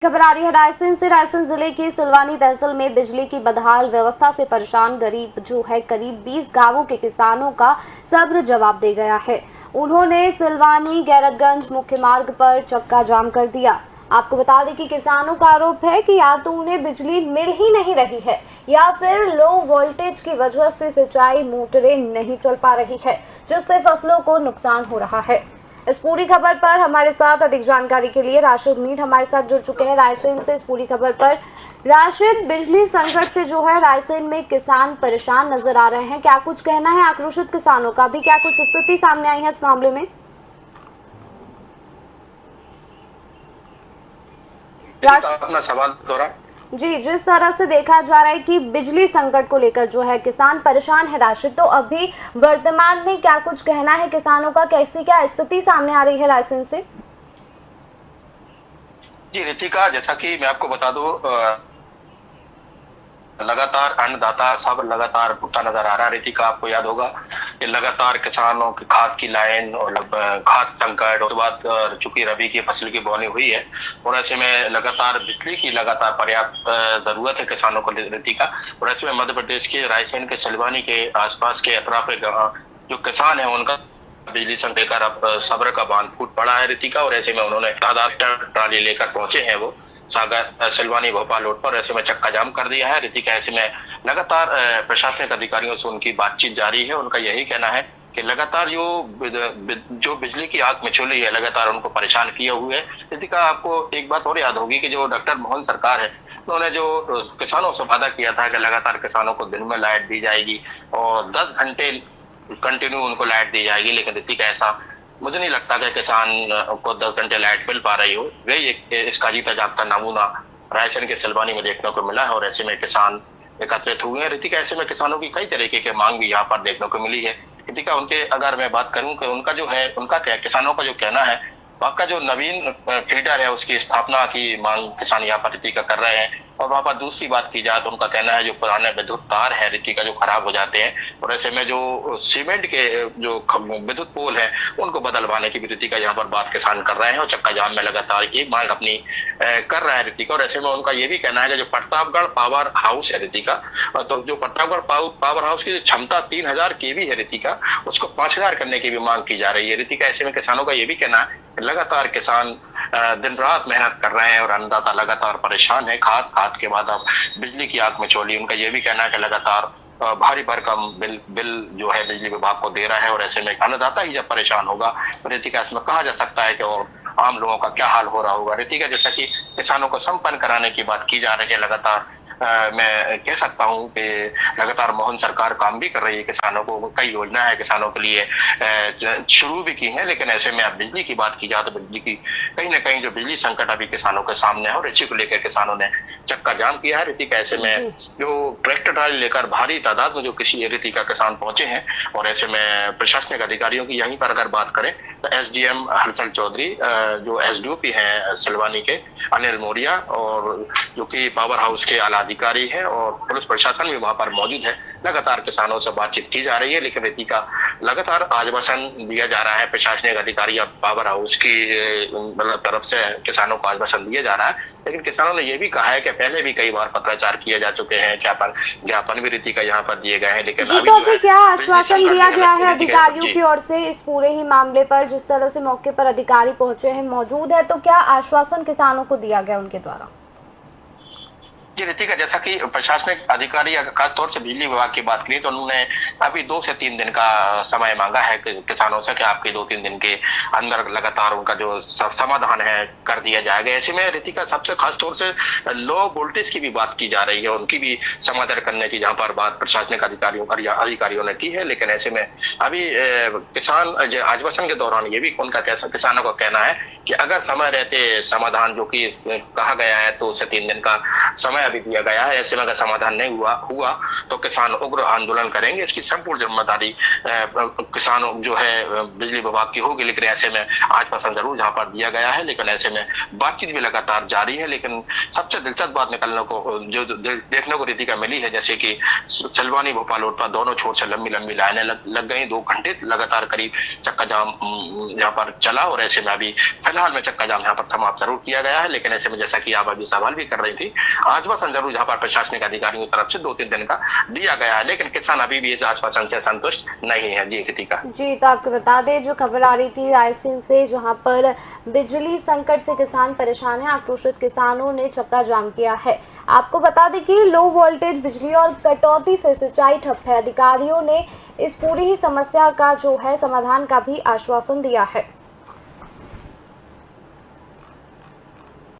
खबर आ रही है रायसेन से। रायसेन जिले की सिलवानी तहसील में बिजली की बदहाल व्यवस्था से परेशान गरीब जो है करीब 20 गांवों के किसानों का सब्र जवाब दे गया है। उन्होंने सिलवानी गैरतगंज मुख्य मार्ग पर चक्का जाम कर दिया। आपको बता दें कि किसानों का आरोप है कि या तो उन्हें बिजली मिल ही नहीं रही है या फिर लो वोल्टेज की वजह से सिंचाई मोटरें नहीं चल पा रही है, जिससे फसलों को नुकसान हो रहा है। इस पूरी खबर पर हमारे साथ अधिक जानकारी के लिए राशिद मीर हमारे साथ जुड़ चुके हैं रायसेन से। इस पूरी खबर पर राशिद, बिजली संकट से जो है रायसेन में किसान परेशान नजर आ रहे हैं, क्या कुछ कहना है आक्रोशित किसानों का? भी क्या कुछ स्थिति सामने आई है इस मामले में? अपना सवाल दोहरा। जी, जिस तरह से देखा जा रहा है कि बिजली संकट को लेकर जो है किसान परेशान है राशिद, तो अभी वर्तमान में क्या कुछ कहना है किसानों का? कैसी क्या स्थिति सामने आ रही है रायसेन से? जी रितिका, जैसा कि मैं आपको बता दूं, लगातार अन्नदाता सब लगातार भुगता नजर आ रहा है। रितिका, आपको याद होगा कि लगातार किसानों की खाद की लाइन और खाद संकट, उसके बाद चूंकि रबी की फसल की बोनी हुई है और ऐसे में लगातार बिजली की लगातार पर्याप्त जरूरत है किसानों को रितिका। और ऐसे में मध्य प्रदेश के रायसेन के सिलवानी के आसपास के अतराफ जो किसान है उनका बिजली संकट लेकर अब सब्र का बांध फूट पड़ा है रितिका। और ऐसे में उन्होंने तादाद ट्राली लेकर पहुंचे हैं वो सागर सिलवानी भोपाल रोड पर। ऐसे में चक्का जाम कर दिया है रितिका। ऐसे में लगातार प्रशासनिक अधिकारियों से उनकी बातचीत जारी है। उनका यही कहना है कि लगातार जो बिजली की आग मिचौली है लगातार उनको परेशान किए हुए है रितिका। आपको एक बात और याद होगी कि जो डॉक्टर मोहन सरकार है उन्होंने जो किसानों से वादा किया था कि लगातार किसानों को दिन में लाइट दी जाएगी और 10 घंटे कंटिन्यू उनको लाइट दी जाएगी, लेकिन रितिका ऐसा मुझे नहीं लगता कि किसान को 10 घंटे लाइट मिल पा रही हो। वही इसका जीता जागता नमूना रायसेन के सिलवानी में देखने को मिला है और ऐसे में किसान एकत्रित हुए हैं रितिका। ऐसे में किसानों की कई तरीके की मांग भी यहाँ पर देखने को मिली है रितिका। उनके अगर मैं बात करूं कि उनका जो है उनका क्या किसानों का जो कहना है, वहाँ का जो नवीन फीडर है उसकी स्थापना की मांग किसान यहाँ पर रितिका कर रहे हैं। और वहाँ पर दूसरी बात की जाए तो उनका कहना है जो पुराने विद्युत तार है रितिका जो खराब हो जाते हैं और ऐसे में जो सीमेंट के जो विद्युत पोल है उनको बदलवाने की भी रितिका यहाँ पर बात किसान कर रहे हैं और चक्का जाम में लगातार ये मांग अपनी कर रहा है रितिका। और ऐसे में उनका ये भी कहना है कि जो प्रतापगढ़ पावर हाउस है रितिका, तो जो प्रतापगढ़ पावर हाउस की क्षमता 3000 केवी है रितिका, उसको 5000 करने की भी मांग की जा रही है रितिका। ऐसे में किसानों का ये भी कहना है लगातार किसान दिन रात मेहनत कर रहे हैं और अन्नदाता लगातार परेशान है। खाद के बाद अब बिजली की आग में चोली। उनका यह भी कहना है कि लगातार भारी भरकम बिल जो है बिजली विभाग को दे रहा है और ऐसे में अन्नदाता ही जब परेशान होगा तो रितिका इसमें कहा जा सकता है कि और आम लोगों का क्या हाल हो रहा होगा रितिका। जैसा कि किसानों को संपन्न कराने की बात की जा रही है लगातार, मैं कह सकता हूं कि लगातार मोहन सरकार काम भी कर रही है किसानों को, कई योजना है किसानों के लिए शुरू भी की है। लेकिन ऐसे में अब बिजली की बात की जाए तो बिजली की कहीं ना कहीं जो बिजली संकट अभी किसानों के सामने है और इसी को लेकर किसानों ने चक्का जाम किया है रितिका। ऐसे में जो ट्रैक्टर ट्राली लेकर भारी तादाद में जो किसी रितिका किसान पहुंचे हैं और ऐसे में प्रशासनिक अधिकारियों की यहीं पर अगर बात करें तो SDM हर्षल चौधरी, जो SDOP है सिलवानी के अनिल मौर्या और जो कि पावर हाउस के आला अधिकारी है और पुलिस प्रशासन भी वहां पर मौजूद है, लगातार किसानों से बातचीत की जा रही है। लेकिन रितिका लगातार आश्वासन दिया जा रहा है प्रशासनिक अधिकारी या पावर हाउस की मतलब तरफ से किसानों को आश्वासन दिया जा रहा है। लेकिन किसानों ने यह भी कहा है कि पहले भी कई बार पत्राचार किए जा चुके हैं, ज्ञापन भी रितिका यहाँ पर दिए गए हैं। लेकिन अभी क्या आश्वासन दिया गया है अधिकारियों की ओर से इस पूरे ही मामले पर? जिस तरह से मौके पर अधिकारी पहुंचे हैं मौजूद है, तो क्या आश्वासन किसानों को दिया गया उनके द्वारा? जी रितिका, जैसा कि प्रशासनिक अधिकारी खासतौर से बिजली विभाग की बात करें तो उन्होंने अभी 2 से 3 दिन का समय मांगा है किसानों से कि आपके 2-3 दिन के अंदर लगातार उनका जो समाधान है कर दिया जाएगा। ऐसे में रितिका सबसे खासतौर से लो वोल्टेज की भी बात की जा रही है, उनकी भी समाधान करने की जहाँ पर बात प्रशासनिक अधिकारियों ने की है। लेकिन ऐसे में अभी किसान आश्वासन के दौरान ये भी उनका किसानों का कहना है कि अगर समय रहते समाधान जो कि कहा गया है 2 से 3 दिन का समय अभी दिया गया है। ऐसे में अगर समाधान नहीं हुआ तो किसान उग्र आंदोलन करेंगे। इसकी संपूर्ण जिम्मेदारी किसानों जो है बिजली विभाग की होगी, लेकिन ऐसे में आश्वासन जरूर जहां पर दिया गया है, लेकिन ऐसे में बातचीत भी लगातार जारी है। लेकिन सबसे दिलचस्प बात निकलने को जो देखने को रीति का मिली है, जैसे कि सिलवानी भोपाल रोड पर दोनों छोर से लंबी लंबी लाइनें लग गई। 2 घंटे लगातार करीब चक्का जाम यहाँ पर चला और ऐसे में अभी फिलहाल में चक्का जाम यहाँ पर समाप्त जरूर किया गया है। लेकिन ऐसे में जैसा कि आप अभी सवाल भी कर रही थी, आश्वासन जरूर यहाँ पर प्रशासनिक अधिकारियों की तरफ से 2-3 दिन का दिया गया है, लेकिन किसान अभी भी इस आश्वासन से संतुष्ट नहीं है। जी कृतिका। जी, तो आपको बता दें जो खबर आ रही थी रायसेन से, जहां पर बिजली संकट से किसान परेशान है। आक्रोशित किसानों ने चक्का जाम किया है। आपको बता दें कि लो वोल्टेज बिजली और कटौती से सिंचाई ठप है। अधिकारियों ने इस पूरी ही समस्या का जो है समाधान का भी आश्वासन दिया है।